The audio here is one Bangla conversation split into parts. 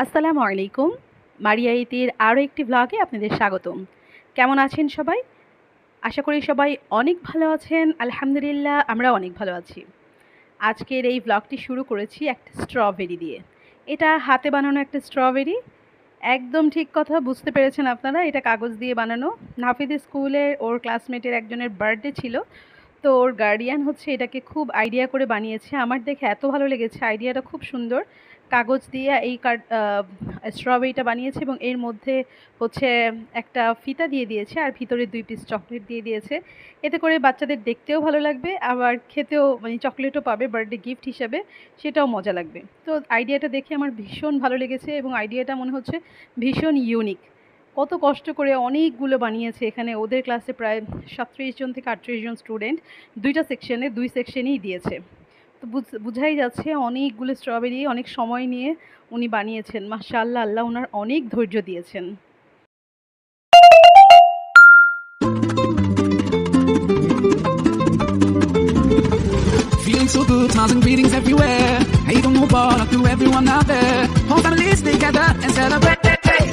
আসসালামু আলাইকুম। মারিয়া ইতির আরও একটি ভ্লগে আপনাদের স্বাগতম। কেমন আছেন সবাই? আশা করি সবাই অনেক ভালো আছেন। আলহামদুলিল্লাহ আমরাও অনেক ভালো আছি। আজকের এই ভ্লগটি শুরু করেছি একটা স্ট্রবেরি দিয়ে। এটা হাতে বানানো একটা স্ট্রবেরি। একদম ঠিক কথা বুঝতে পেরেছেন আপনারা, এটা কাগজ দিয়ে বানানো। নাফিদের স্কুলের ওর ক্লাসমেটের একজনের বার্থডে ছিল, তো ওর গার্ডিয়ান হচ্ছে এটাকে খুব আইডিয়া করে বানিয়েছে। আমার দেখে এত ভালো লেগেছে, আইডিয়াটা খুব সুন্দর। কাগজ দিয়ে এই স্ট্রবেরিটা বানিয়েছে এবং এর মধ্যে হচ্ছে একটা ফিতা দিয়ে দিয়েছে আর ভিতরে 2 পিস চকলেট দিয়ে দিয়েছে। এতে করে বাচ্চাদের দেখতেও ভালো লাগবে, আবার খেতেও মানে চকলেটও পাবে বার্থডে গিফট হিসাবে, সেটাও মজা লাগবে। তো আইডিয়াটা দেখে আমার ভীষণ ভালো লেগেছে এবং আইডিয়াটা মনে হচ্ছে ভীষণ ইউনিক। কত কষ্ট করে অনেকগুলো বানিয়েছে। এখানে ওদের ক্লাসে প্রায় 37 জন থেকে 38 জন স্টুডেন্ট, 2টা সেকশনে 2 সেকশনেই দিয়েছে। তো বুঝাই যাচ্ছে অনেকগুলো স্ট্রবেরি অনেক সময় নিয়ে উনি বানিয়েছেন। মাশাআল্লাহ, আল্লাহ ওনার অনেক ধৈর্য দিয়েছেন। Feeling so good, smiles and greetings everywhere. Eid Mubarak to everyone out there. Whole families together and celebrate.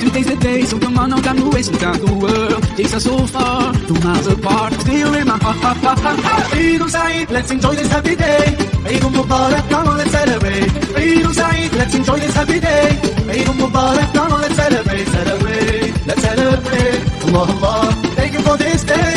Today's the day, so come on, no time to waste. We got the world, takes us so far, 2 miles apart. Still in my heart. Eid Saeed, let's enjoy this happy day. Eid Mubarak, come on, let's celebrate. Eid Saeed, let's enjoy this happy day. Eid Mubarak, come on, let's celebrate, celebrate, let's celebrate. Allah, Allah, thank you for this day.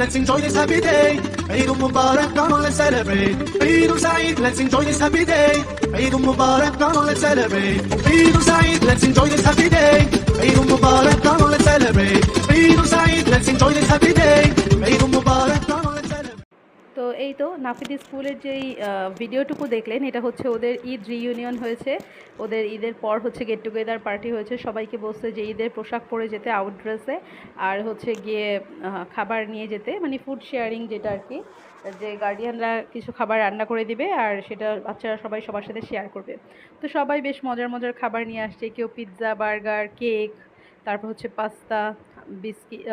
Let's enjoy this happy day. Eid Mubarak, come on, let's celebrate. Eid Saeed, let's enjoy this happy day. Eid Mubarak, come on, let's celebrate. Eid Saeed, let's enjoy this happy day. Eid Mubarak, come on, let's celebrate. Eid Saeed, let's enjoy this happy day. Eid Mubarak, come on, let's celebrate. তো এই তো নাফিদি স্কুলের যেই ভিডিওটুকু দেখলেন, এটা হচ্ছে ওদের ঈদ রিইউনিয়ন হয়েছে। ওদের ঈদের পর হচ্ছে গেট টুগেদার পার্টি হয়েছে। সবাইকে বলছে যে ঈদের পোশাক পরে যেতে, আউট ড্রেসে, আর হচ্ছে গিয়ে খাবার নিয়ে যেতে, মানে ফুড শেয়ারিং যেটা আর কি, যে গার্ডিয়ানরা কিছু খাবার রান্না করে দিবে আর সেটা বাচ্চারা সবাই সবার সাথে শেয়ার করবে। তো সবাই বেশ মজার মজার খাবার নিয়ে আসছে, কেউ পিৎজা, বার্গার, কেক, তারপর হচ্ছে পাস্তা, বিস্কিট,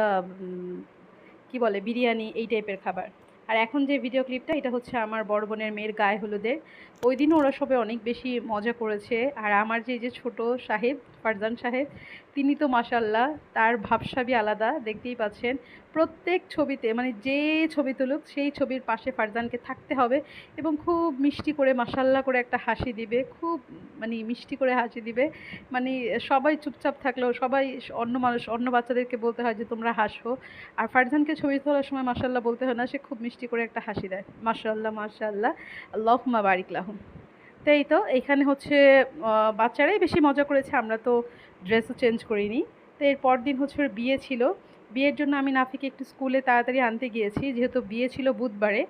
কী বলে, বিরিয়ানি, এই টাইপের খাবার। আর এখন যে ভিডিও ক্লিপটা, এটা হচ্ছে আমার বড় বোনের মেয়ের গায়ে হলুদের। ওই দিনও ওরা সবাই অনেক বেশি মজা করেছে। আর আমার যে ছোট সাহেব, ফারজান সাহেব, তিনি তো মাশাল্লাহ, তার ভাবসাবই আলাদা, দেখতেই পাচ্ছেন। প্রত্যেক ছবিতে, মানে যে ছবি তুলুক সেই ছবির পাশে ফারজানকে থাকতে হবে এবং খুব মিষ্টি করে মাশাল্লাহ করে একটা হাসি দিবে, খুব মানে মিষ্টি করে হাসি দিবে। মানে সবাই চুপচাপ থাকলেও সবাই, অন্য বাচ্চাদেরকে বলতে হয় যে তোমরা হাসো, আর ফারজানকে ছবি তোলার সময় মাশাল্লাহ বলতে হয় না, সে খুব মিষ্টি করে একটা হাসি দেয়। মাশাল্লাহ মাশাল্লাহ, আল্লাহুম্মা বারিক লাহুম। তো এই তো এখানে হচ্ছে বাচ্চারাই বেশি মজা করেছে, আমরা তো ড্রেসও চেঞ্জ করিনি। তো এর পর দিন হচ্ছে ওর বিয়ে ছিল। বিয়ের জন্য আমি নাফিকে একটু স্কুলে তাড়াতাড়ি আনতে গিয়েছি, যেহেতু বিয়ে ছিল বুধবারে।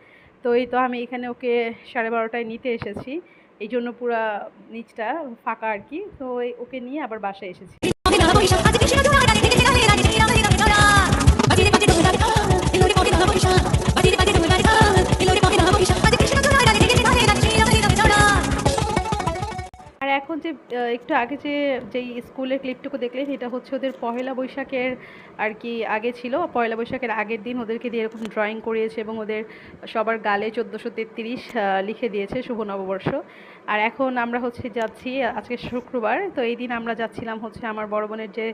তো এই তো আমি এখানে ওকে 12:30টায় নিতে এসেছি, এই জন্য পুরা নিচটা ফাঁকা আর কি। তো ওকে নিয়ে আবার বাসায় এসেছি। আর এখন যে একটু আগে যেই স্কুলের ক্লিপটুকু দেখলেন, এটা হচ্ছে ওদের পহেলা বৈশাখের আর কি আগে ছিল। পয়লা বৈশাখের আগের দিন ওদেরকে দিয়ে এরকম ড্রয়িং করিয়েছে এবং ওদের সবার গালে 1433 লিখে দিয়েছে, শুভ নববর্ষ। আর এখন আমরা হচ্ছে যাচ্ছি, আজকে শুক্রবার, তো এই দিন আমরা যাচ্ছিলাম হচ্ছে আমার বড় বোনের যে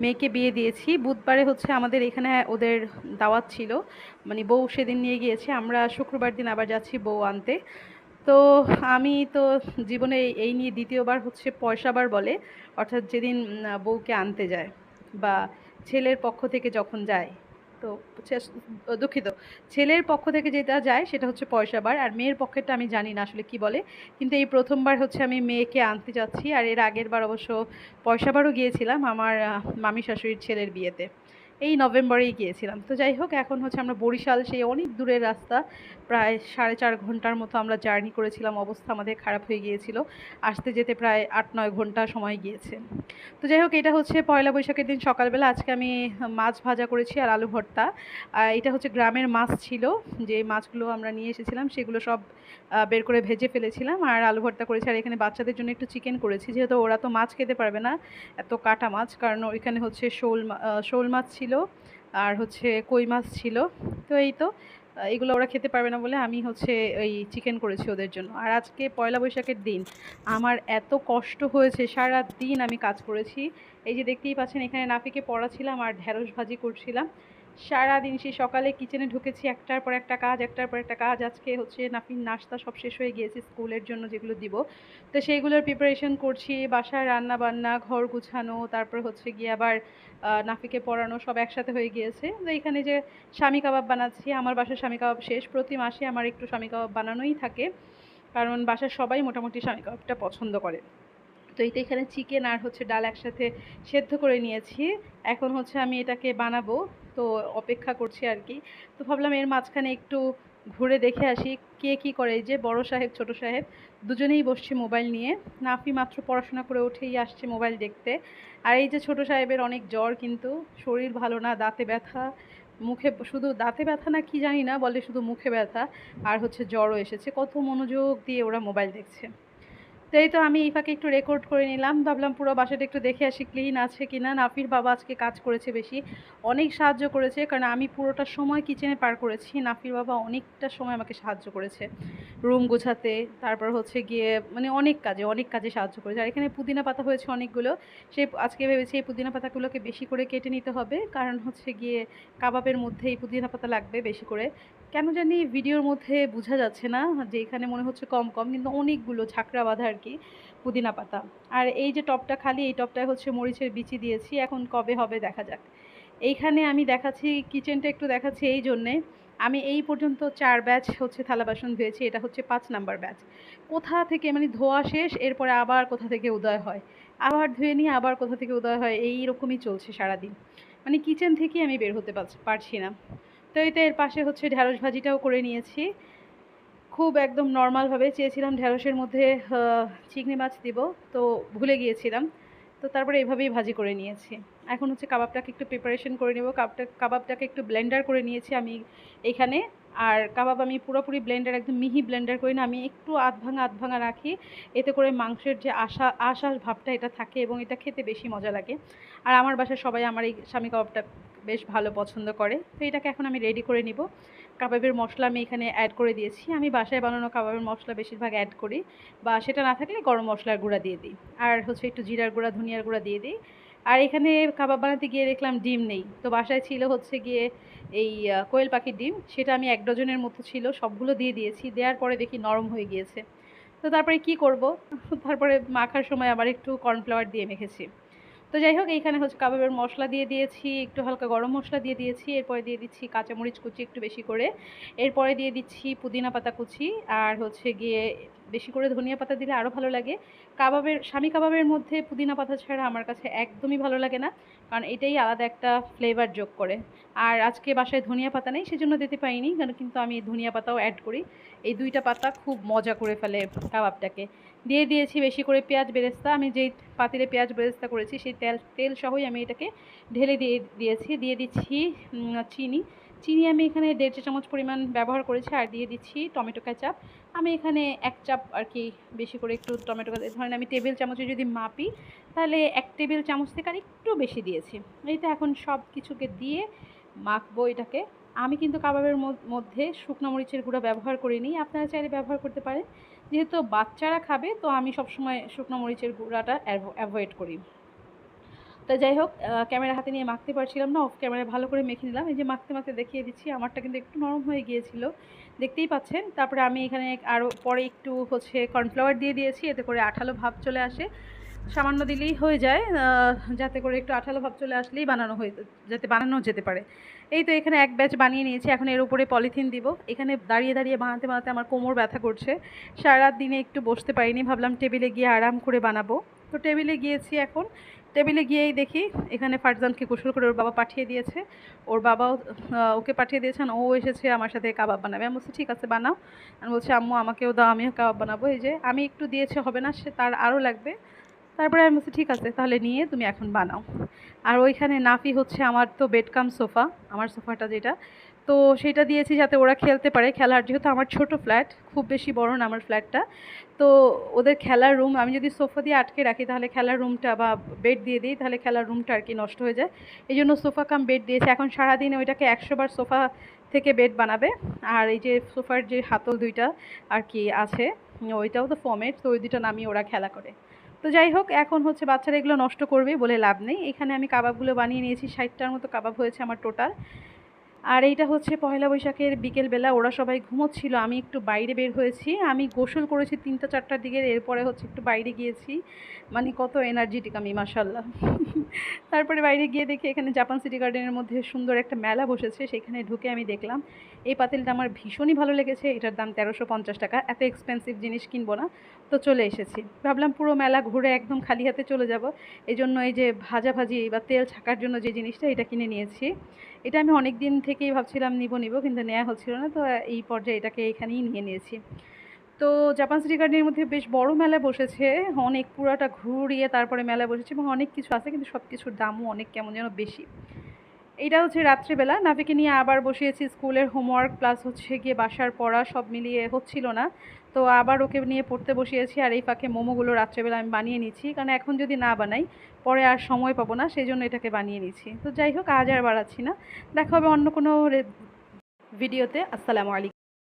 মেয়েকে বিয়ে দিয়েছি। বুধবারে হচ্ছে আমাদের এখানে ওদের দাওয়াত ছিল, মানে বউ সেদিন নিয়ে গিয়েছে। আমরা শুক্রবার দিন আবার যাচ্ছি বউ আনতে। তো আমি তো জীবনে এই নিয়ে দ্বিতীয়বার হচ্ছে পয়সাবার বলে, অর্থাৎ যেদিন বউকে আনতে যায় বা ছেলের পক্ষ থেকে যখন যায়, তো দুঃখিত, ছেলের পক্ষ থেকে যেটা যায় সেটা হচ্ছে পয়সাবার, আর মেয়ের পক্ষেরটা আমি জানি না আসলে কি বলে। কিন্তু এই প্রথমবার হচ্ছে আমি মেয়েকে আনতে যাচ্ছি। আর এর আগের বার অবশ্য পয়সাবারও গিয়েছিলাম আমার মামি শাশুড়ির ছেলের বিয়েতে। এই নভেম্বরেই গিয়েছিলাম। তো যাই হোক, এখন হচ্ছে আমরা বরিশাল, সেই অনেক দূরের রাস্তা, প্রায় 4.5 ঘন্টার মতো আমরা জার্নি করেছিলাম। অবস্থা আমাদের খারাপ হয়ে গিয়েছিল, আসতে যেতে প্রায় 8-9 ঘন্টা সময় গিয়েছে। তো যাই হোক, এটা হচ্ছে পয়লা বৈশাখের দিন সকালবেলা। আজকে আমি মাছ ভাজা করেছি আর আলু ভর্তা। এটা হচ্ছে গ্রামের মাছ ছিল, যে মাছগুলো আমরা নিয়ে এসেছিলাম সেগুলো সব বের করে ভেজে ফেলেছিলাম, আর আলু ভর্তা করেছি। আর এখানে বাচ্চাদের জন্য একটু চিকেন করেছি, যেহেতু ওরা তো মাছ খেতে পারবে না, এত কাটা মাছ, কারণ ওইখানে হচ্ছে শোল মাছ ছিল আর হচ্ছে কই মাছ ছিল। তো এই তো এগুলো ওরা খেতে পারবে না বলে আমি হচ্ছে ওই চিকেন করেছি ওদের জন্য। আর আজকে পয়লা বৈশাখের দিন আমার এত কষ্ট হয়েছে, সারা দিন আমি কাজ করেছি। এই যে দেখতেই পাচ্ছেন, এখানে নাফিকে পড়াছিলাম আর ঢ্যাঁড়স ভাজি করছিলাম। সারাদিন সেই সকালে কিচেনে ঢুকেছি, একটার পর একটা কাজ, একটার পর একটা কাজ। আজকে হচ্ছে নাফির নাস্তা সব শেষ হয়ে গিয়েছে, স্কুলের জন্য যেগুলো দিব, তো সেইগুলোর প্রিপারেশন করছি। বাসায় রান্না বান্না, ঘর গুছানো, তারপর হচ্ছে গিয়ে আবার নাফিকে পড়ানো, সব একসাথে হয়ে গিয়েছে। তো এখানে যে স্বামী কাবাব বানাচ্ছি, আমার বাসার স্বামী কাবাব শেষ। প্রতি মাসে আমার একটু স্বামী কাবাব বানানোই থাকে, কারণ বাসার সবাই মোটামুটি স্বামী কাবাবটা পছন্দ করে। তো এইটা এখানে চিকেন আর হচ্ছে ডাল একসাথে সেদ্ধ করে নিয়েছি। এখন হচ্ছে আমি এটাকে বানাবো, তো অপেক্ষা করছি আর কি। তো ভাবলাম এর মাঝখানে একটু ঘুরে দেখে আসি কে কী করে। এই যে বড় সাহেব ছোট সাহেব দুজনেই বসছে মোবাইল নিয়ে। নাফি মাত্র পড়াশোনা করে উঠেই আসছে মোবাইল দেখতে। আর এই যে ছোট সাহেবের অনেক জ্বর, কিন্তু শরীর ভালো না, দাঁতে ব্যথা, মুখে শুধু দাঁতে ব্যথা না কি জানি না, বলে শুধু মুখে ব্যথা, আর হচ্ছে জ্বরও এসেছে। কত মনোযোগ দিয়ে ওরা মোবাইল দেখছে। তো এই তো আমি এই ফাঁকে একটু রেকর্ড করে নিলাম, ভাবলাম পুরো বাসাটা একটু দেখে আসি ক্লিন আছে কিনা। নাফির বাবা আজকে কাজ করেছে বেশি, অনেক সাহায্য করেছে, কারণ আমি পুরোটা সময় কিচেনে পার করেছি। নাফির বাবা অনেকটা সময় আমাকে সাহায্য করেছে রুম গোছাতে, তারপর হচ্ছে গিয়ে মানে অনেক কাজে সাহায্য করেছে। আর এখানে পুদিনা পাতা হয়েছে অনেকগুলো, সেই আজকে ভেবেছি এই পুদিনা পাতাগুলোকে বেশি করে কেটে নিতে হবে, কারণ হচ্ছে গিয়ে কাবাবের মধ্যে এই পুদিনা পাতা লাগবে বেশি করে। কেন জানি ভিডিওর মধ্যে বোঝা যাচ্ছে না, যে এখানে মনে হচ্ছে কম কম, কিন্তু অনেকগুলো ঝাঁকড়া বাঁধা আর কি পুদিনা পাতা। আর এই যে টপটা খালি, এই টপটায় হচ্ছে মরিচের বিচি দিয়েছি, এখন কবে হবে দেখা যাক। এইখানে আমি দেখাচ্ছি কিচেনটা একটু দেখাচ্ছি এই জন্যে, আমি এই পর্যন্ত 4 ব্যাচ হচ্ছে থালা বাসন ধুয়েছি, এটা হচ্ছে 5 নাম্বার ব্যাচ। কোথা থেকে মানে ধোয়া শেষ, এরপরে আবার কোথা থেকে উদয় হয়, আবার ধুয়ে নিয়ে আবার কোথা থেকে উদয় হয়, এই রকমই চলছে সারাদিন। মানে কিচেন থেকেই আমি বের হতে পারছি না। তো এই তো এর পাশে হচ্ছে ঢ্যাঁড়স ভাজিটাও করে নিয়েছি। খুব একদম নর্মালভাবে চেয়েছিলাম ঢ্যাঁড়সের মধ্যে চিংড়ি মাছ দিব, তো ভুলে গিয়েছিলাম। তো তারপরে এভাবেই ভাজি করে নিয়েছি। এখন হচ্ছে কাবাবটাকে একটু প্রিপারেশন করে নেব। কাবাবটাকে একটু ব্লেন্ডার করে নিয়েছি আমি এখানে। আর কাবাব আমি পুরোপুরি ব্লেন্ডার, একদম মিহি ব্লেন্ডার করি না, আমি একটু আধ ভাঙা রাখি, এতে করে মাংসের যে আশাস ভাবটা এটা থাকে এবং এটা খেতে বেশি মজা লাগে। আর আমার বাসায় সবাই আমার এই স্বামী কাবাবটা বেশ ভালো পছন্দ করে। তো এটাকে এখন আমি রেডি করে নিব। কাবাবের মশলা আমি এখানে অ্যাড করে দিয়েছি। আমি বাসায় বানানো কাবাবের মশলা বেশিরভাগ অ্যাড করি, বা সেটা না থাকলে গরম মশলার গুঁড়া দিয়ে দিই, আর হচ্ছে একটু জিরার গুঁড়া, ধনিয়ার গুঁড়া দিয়ে দিই। আর এখানে কাবাব বানাতে গিয়ে দেখলাম ডিম নেই, তো বাসায় ছিল হচ্ছে গিয়ে এই কোয়েল পাখির ডিম, সেটা আমি 1 ডজনের মতো ছিল, সবগুলো দিয়ে দিয়েছি। দেওয়ার পরে দেখি নরম হয়ে গিয়েছে। তো তারপরে কি করব, তারপরে মাখার সময় আবার একটু কর্নফ্লাওয়ার দিয়ে মেখেছি। তো যাই হোক, এইখানে হচ্ছে কাবাবের মশলা দিয়ে দিয়েছি, একটু হালকা গরম মশলা দিয়ে দিয়েছি, এরপরে দিয়ে দিচ্ছি কাঁচামরিচ কুচি একটু বেশি করে, এরপরে দিয়ে দিচ্ছি পুদিনা পাতা কুচি, আর হচ্ছে গিয়ে বেশি করে ধনিয়া পাতা দিলে আরও ভালো লাগে। স্বামী কাবাবের মধ্যে পুদিনা পাতা ছাড়া আমার কাছে একদমই ভালো লাগে না, কারণ এটাই আলাদা একটা ফ্লেভার যোগ করে। আর আজকে বাসায় ধনিয়া পাতা নেই, সেজন্য দিতে পারিনি, কিন্তু আমি ধনিয়া পাতাও অ্যাড করি। এই 2টা পাতা খুব মজা করে ফেলে কাবাবটাকে। দিয়ে দিয়েছি বেশি করে পেঁয়াজ বেরেস্তা, আমি যেই পাতিলে পেঁয়াজ বেরেস্তা করেছি সেই তেল সহই আমি এটাকে ঢেলে দিয়েছি। দিয়ে দিচ্ছি চিনি আমি এখানে 1.5 চা চামচ পরিমাণ ব্যবহার করেছি। আর দিয়ে দিচ্ছি টমেটো কেচাপ, আমি এখানে 1 চাপ আর কি বেশি করে একটু টমেটো কেচাপ, ধরেন আমি টেবিল চামচে যদি মাপি তাহলে 1 টেবিল চামচ থেকে আর একটু বেশি দিয়েছি। এইটা এখন সব কিছুকে দিয়ে মাখবো এটাকে। আমি কিন্তু কাবাবের মধ্যে শুকনো মরিচের গুঁড়া ব্যবহার করিনি, আপনারা চাইলে ব্যবহার করতে পারেন। যেহেতু বাচ্চারা খাবে, তো আমি সবসময় শুকনো মরিচের গুঁড়াটা অ্যাভয়েড করি। তো যাই হোক, ক্যামেরা হাতে নিয়ে মাখতে পারছিলাম না, অফ ক্যামেরায় ভালো করে মেখে নিলাম। এই যে মাখতে দেখিয়ে দিচ্ছি, আমারটা কিন্তু একটু নরম হয়ে গিয়েছিল, দেখতেই পাচ্ছেন। তারপরে আমি এখানে আরও পরে একটু হচ্ছে কর্নফ্লাওয়ার দিয়ে দিয়েছি, এতে করে আঠালো ভাব চলে আসে। সামান্য দিলেই হয়ে যায়, যাতে করে একটু আঠালো ভাব চলে আসলেই যাতে বানানো যেতে পারে। এই তো এখানে 1 ব্যাচ বানিয়ে নিয়েছি, এখন এর উপরে পলিথিন দিব। এখানে দাঁড়িয়ে বানাতে আমার কোমর ব্যথা করছে, সারা দিনে একটু বসতে পারিনি, ভাবলাম টেবিলে গিয়ে আরাম করে বানাবো। তো টেবিলে গিয়েছি এখন, টেবিলে গিয়েই দেখি এখানে ফারজানকে গোসল করে ওর বাবা পাঠিয়ে দিয়েছে, ওর বাবাও ওকে পাঠিয়ে দিয়েছেন, ও এসেছে আমার সাথে কাবাব বানাবে। আমি বলছি ঠিক আছে বানাও। আমি বলছি আম্মু আমাকেও দাও, আমিও কাবাব বানাবো। এই যে আমি একটু দিয়েছে হবে না, সে তার আরও লাগবে। তারপরে আমি বলছি ঠিক আছে তাহলে নিয়ে তুমি এখন বানাও। আর ওইখানে নাফি হচ্ছে আমার তো বেড কাম সোফা, আমার সোফাটা যেটা, তো সেটা দিয়েছি যাতে ওরা খেলতে পারে। খেলার যেহেতু আমার ছোট ফ্ল্যাট, খুব বেশি বড় না আমার ফ্ল্যাটটা, তো ওদের খেলার রুম আমি যদি সোফা দিয়ে আটকে রাখি তাহলে খেলার রুমটা, বা বেড দিয়ে দিই তাহলে খেলার রুমটা আর কি নষ্ট হয়ে যায়। এই জন্য সোফা কাম বেড দিয়েছে। এখন সারাদিন ওইটাকে 100 বার সোফা থেকে বেড বানাবে। আর এই যে সোফার যে হাতল দুইটা আর কি আছে, ওইটাও তো ফোমের, তো ওই দুটো নামিয়ে ওরা খেলা করে। তো যাই হোক, এখন হচ্ছে বাচ্চারা এগুলো নষ্ট করবে বলে লাভ নেই। এখানে আমি কাবাবগুলো বানিয়ে নিয়েছি, 60টার মতো কাবাব হয়েছে আমার টোটাল। আর এইটা হচ্ছে পয়লা বৈশাখের বিকেলবেলা, ওরা সবাই ঘুমোচ্ছিল, আমি একটু বাইরে বের হয়েছি। আমি গোসল করেছি 3টা 4টার দিকে, এরপরে হচ্ছে একটু বাইরে গিয়েছি। মানে কত এনার্জেটিক আমি, মাশাল্লাহ। তারপরে বাইরে গিয়ে দেখি এখানে জাপান সিটি গার্ডেনের মধ্যে সুন্দর একটা মেলা বসেছে, সেখানে ঢুকে আমি দেখলাম এই পাতিলটা আমার ভীষণই ভালো লেগেছে। এটার দাম 1350 টাকা। এত এক্সপেন্সিভ জিনিস কিনবো না, তো চলে এসেছি। ভাবলাম পুরো মেলা ঘুরে একদম খালি হাতে চলে যাব, এই জন্য এই যে ভাজাভাজি বা তেল ছাকার জন্য যে জিনিসটা, এটা কিনে নিয়েছি। এটা আমি অনেক দিন থেকেই ভাবছিলাম নিব কিন্তু নেওয়া হচ্ছিল না, তো এই পর্যায়ে এটাকে এখানেই নিয়ে নিয়েছি। তো জাপান সিটি গার্ডেনের মধ্যে বেশ বড় মেলা বসেছে, অনেক পুরাটা ঘুরিয়ে তারপরে মেলা বসেছে, এবং অনেক কিছু আছে কিন্তু সব কিছুর দামও অনেক কেমন যেন বেশি। এইটা হচ্ছে রাত্রিবেলা, নাফিকে নিয়ে আবার বসিয়েছি। স্কুলের হোমওয়ার্ক প্লাস হচ্ছে গিয়ে বাসার পড়া সব মিলিয়ে হচ্ছিল না, তো আবার ওকে নিয়ে পড়তে বসিয়েছি। আর এই ফাঁকে মোমোগুলো রাত্রেবেলা আমি বানিয়ে নিচ্ছি, কারণ এখন যদি না বানাই পরে আর সময় পাবো না, সেই জন্য এটাকে বানিয়ে নিচ্ছি। তো যাই হোক, আজ আর বাড়াচ্ছি না, দেখা হবে অন্য কোনো ভিডিওতে। আসসালামু আলাইকুম।